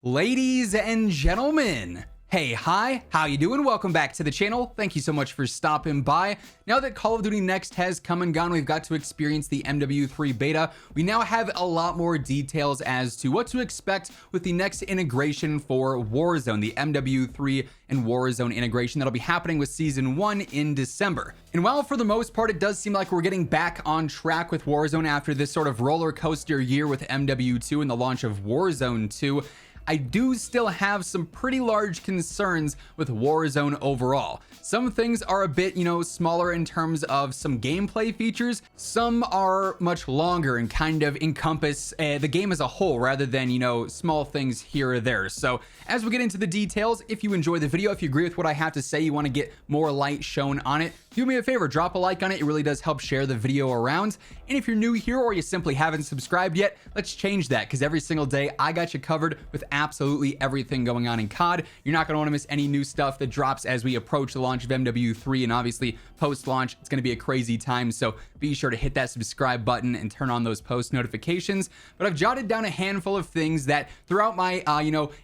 Ladies and gentlemen, hey, hi, how you doing? Welcome back to the channel. Thank you so much for stopping by. Now that Call of Duty Next has come and gone, we've got to experience the MW3 beta. We now have a lot more details as to what to expect with the next integration for Warzone, the MW3 and Warzone integration that'll be happening with Season 1 in December. And while for the most part, it does seem like we're getting back on track with Warzone after this sort of roller coaster year with MW2 and the launch of Warzone 2, I do still have some pretty large concerns with Warzone overall. Some things are a bit, smaller in terms of some gameplay features. Some are much longer and kind of encompass the game as a whole rather than, small things here or there. So as we get into the details, if you enjoy the video, if you agree with what I have to say, you want to get more light shown on it, do me a favor, drop a like on it. It really does help share the video around. And if you're new here or you simply haven't subscribed yet, let's change that, because every single day I got you covered with absolutely everything going on in COD. You're not going to want to miss any new stuff that drops as we approach the launch of MW3, and obviously post-launch it's going to be a crazy time, so be sure to hit that subscribe button and turn on those post notifications. But I've jotted down a handful of things that throughout my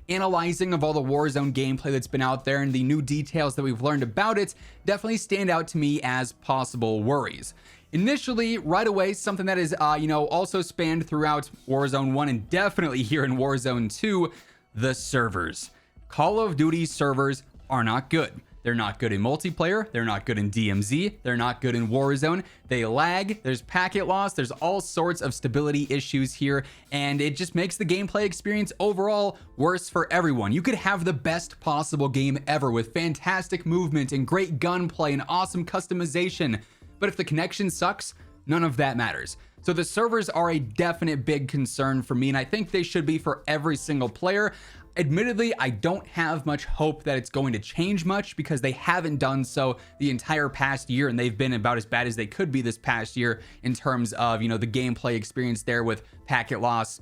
analyzing of all the Warzone gameplay that's been out there and the new details that we've learned about it definitely stand out to me as possible worries. Initially, right away, something that is, also spanned throughout Warzone 1 and definitely here in Warzone 2, the servers. Call of Duty servers are not good. They're not good in multiplayer. They're not good in DMZ. They're not good in Warzone. They lag. There's packet loss. There's all sorts of stability issues here, and it just makes the gameplay experience overall worse for everyone. You could have the best possible game ever with fantastic movement and great gunplay and awesome customization, but if the connection sucks, none of that matters. So the servers are a definite big concern for me, and I think they should be for every single player. Admittedly, I don't have much hope that it's going to change much because they haven't done so the entire past year, and they've been about as bad as they could be this past year in terms of, the gameplay experience there with packet loss,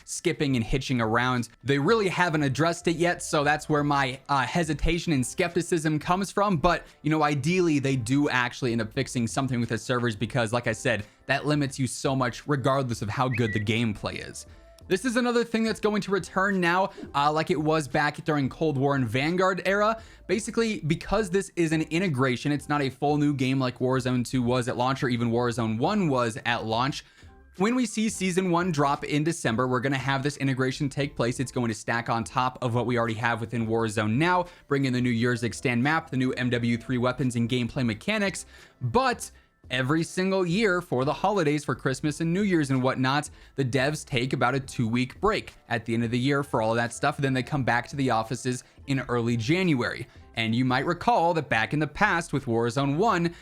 skipping and hitching around. They really haven't addressed it yet, so that's where my hesitation and skepticism comes from. But, ideally, they do actually end up fixing something with the servers because, like I said, that limits you so much regardless of how good the gameplay is. This is another thing that's going to return now, like it was back during Cold War and Vanguard era. Basically, because this is an integration, it's not a full new game like Warzone 2 was at launch or even Warzone 1 was at launch. When we see Season 1 drop in December, we're going to have this integration take place. It's going to stack on top of what we already have within Warzone now, bring in the new Year's Extend map, the new MW3 weapons and gameplay mechanics, but every single year for the holidays, for Christmas and New Year's and whatnot, the devs take about a 2-week break at the end of the year for all of that stuff. And then they come back to the offices in early January. And you might recall that back in the past with Warzone 1,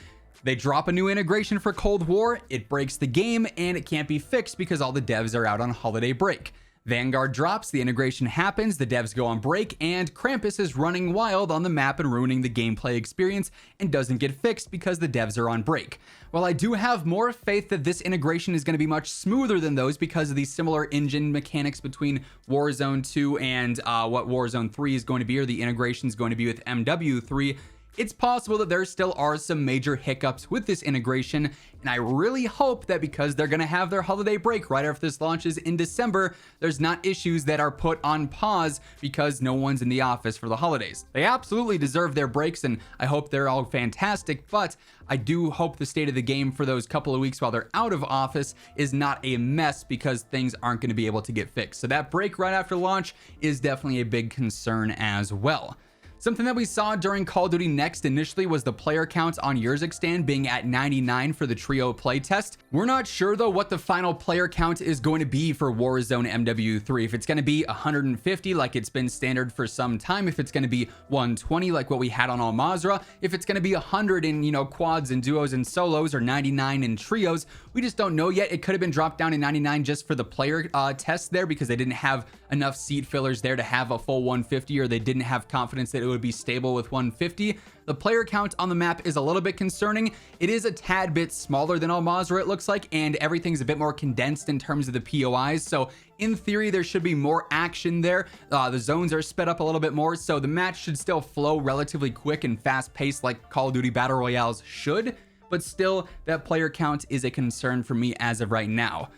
they drop a new integration for Cold War, it breaks the game, and it can't be fixed because all the devs are out on holiday break. Vanguard drops, the integration happens, the devs go on break, and Krampus is running wild on the map and ruining the gameplay experience and doesn't get fixed because the devs are on break. While I do have more faith that this integration is going to be much smoother than those because of the similar engine mechanics between Warzone 2 and what Warzone 3 is going to be, or the integration is going to be with MW3, it's possible that there still are some major hiccups with this integration, and I really hope that because they're going to have their holiday break right after this launches in December, there's not issues that are put on pause because no one's in the office for the holidays. They absolutely deserve their breaks, and I hope they're all fantastic, but I do hope the state of the game for those couple of weeks while they're out of office is not a mess because things aren't going to be able to get fixed. So that break right after launch is definitely a big concern as well. Something that we saw during Call of Duty Next initially was the player count on Year's Extend being at 99 for the trio playtest. We're not sure though what the final player count is going to be for Warzone MW3. If it's going to be 150 like it's been standard for some time, if it's going to be 120 like what we had on Al-Mazrah, if it's going to be 100 in quads and duos and solos, or 99 in trios, we just don't know yet. It could have been dropped down to 99 just for the player test there because they didn't have enough seat fillers there to have a full 150, or they didn't have confidence that it would be stable with 150. The player count on the map is a little bit concerning. It is a tad bit smaller than Al-Mazrah, it looks like, and everything's a bit more condensed in terms of the POIs. So in theory, there should be more action there. The zones are sped up a little bit more, so the match should still flow relatively quick and fast paced like Call of Duty Battle Royales should. But still, that player count is a concern for me as of right now.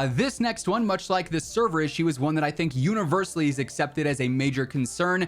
This next one, much like the server issue, is one that I think universally is accepted as a major concern: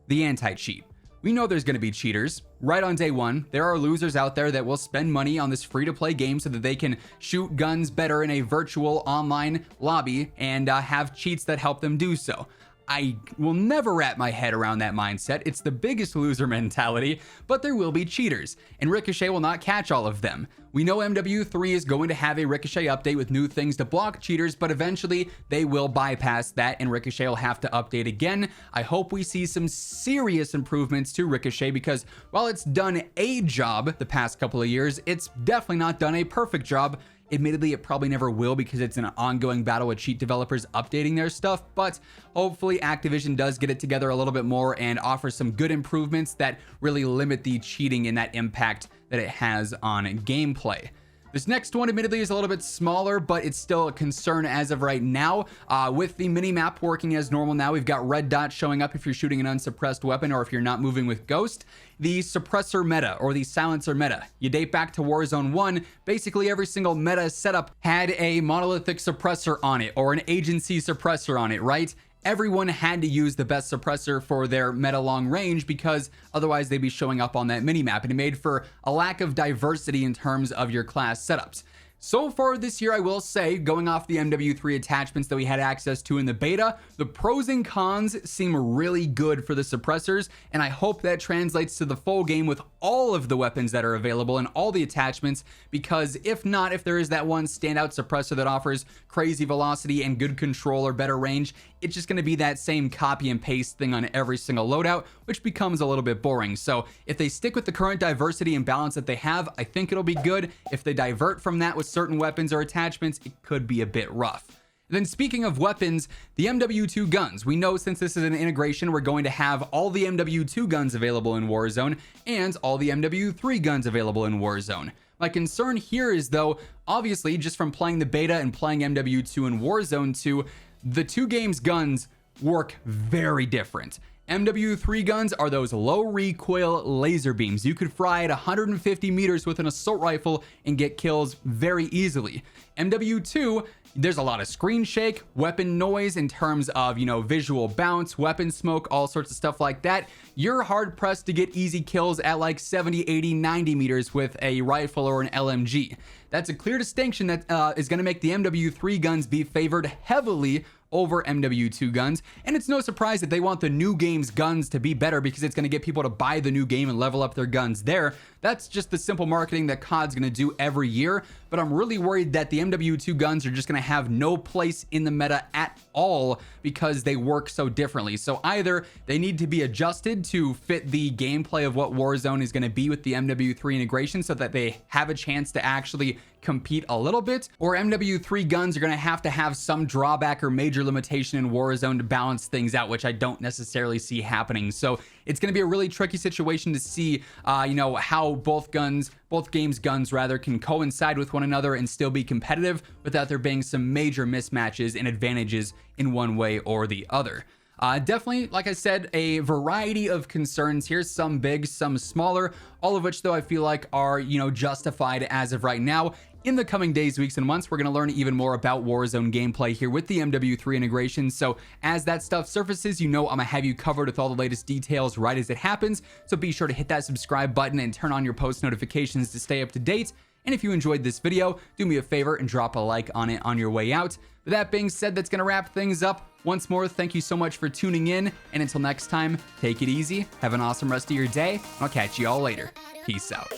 the anti-cheat. We know there's going to be cheaters. Right on day one, there are losers out there that will spend money on this free-to-play game so that they can shoot guns better in a virtual online lobby and have cheats that help them do so. I will never wrap my head around that mindset. It's the biggest loser mentality, but there will be cheaters, and Ricochet will not catch all of them. We know MW3 is going to have a Ricochet update with new things to block cheaters, but eventually they will bypass that and Ricochet will have to update again. I hope we see some serious improvements to Ricochet, because while it's done a job the past couple of years, it's definitely not done a perfect job. Admittedly, it probably never will, because it's an ongoing battle with cheat developers updating their stuff, but hopefully Activision does get it together a little bit more and offer some good improvements that really limit the cheating and that impact that it has on gameplay. This next one admittedly is a little bit smaller, but it's still a concern as of right now. With the mini-map working as normal now, we've got red dots showing up if you're shooting an unsuppressed weapon or if you're not moving with Ghost. The suppressor meta, or the silencer meta. You date back to Warzone 1, basically every single meta setup had a monolithic suppressor on it or an agency suppressor on it, right? Everyone had to use the best suppressor for their meta long range, because otherwise they'd be showing up on that minimap, and it made for a lack of diversity in terms of your class setups. So far this year, I will say, going off the MW3 attachments that we had access to in the beta, the pros and cons seem really good for the suppressors, and I hope that translates to the full game with all of the weapons that are available and all the attachments, because if not, if there is that one standout suppressor that offers crazy velocity and good control or better range, it's just going to be that same copy and paste thing on every single loadout, which becomes a little bit boring. So if they stick with the current diversity and balance that they have, I think it'll be good. If they divert from that with certain weapons or attachments, it could be a bit rough. Then speaking of weapons, the MW2 guns. We know since this is an integration, we're going to have all the MW2 guns available in Warzone and all the MW3 guns available in Warzone. My concern here is, though, obviously just from playing the beta and playing MW2 and Warzone 2, the two games' guns work very different. MW3 guns are those low recoil laser beams. You could fry at 150 meters with an assault rifle and get kills very easily. MW2, there's a lot of screen shake, weapon noise in terms of, visual bounce, weapon smoke, all sorts of stuff like that. You're hard pressed to get easy kills at like 70, 80, 90 meters with a rifle or an LMG. That's a clear distinction that is going to make the MW3 guns be favored heavily over MW2 guns, and it's no surprise that they want the new game's guns to be better, because it's going to get people to buy the new game and level up their guns there. That's just the simple marketing that COD's going to do every year, but I'm really worried that the MW2 guns are just going to have no place in the meta at all because they work so differently. So either they need to be adjusted to fit the gameplay of what Warzone is going to be with the MW3 integration so that they have a chance to actually compete a little bit, or MW3 guns are going to have some drawback or major limitation in Warzone to balance things out, which I don't necessarily see happening. So it's going to be a really tricky situation to see, how both games' guns can coincide with one another and still be competitive without there being some major mismatches and advantages in one way or the other. Definitely, like I said, a variety of concerns here, some big, some smaller, all of which though I feel like are, justified as of right now. In the coming days, weeks, and months, we're going to learn even more about Warzone gameplay here with the MW3 integration. So as that stuff surfaces, I'm going to have you covered with all the latest details right as it happens. So be sure to hit that subscribe button and turn on your post notifications to stay up to date. And if you enjoyed this video, do me a favor and drop a like on it on your way out. With that being said, that's going to wrap things up. Once more, thank you so much for tuning in. And until next time, take it easy. Have an awesome rest of your day. I'll catch you all later. Peace out.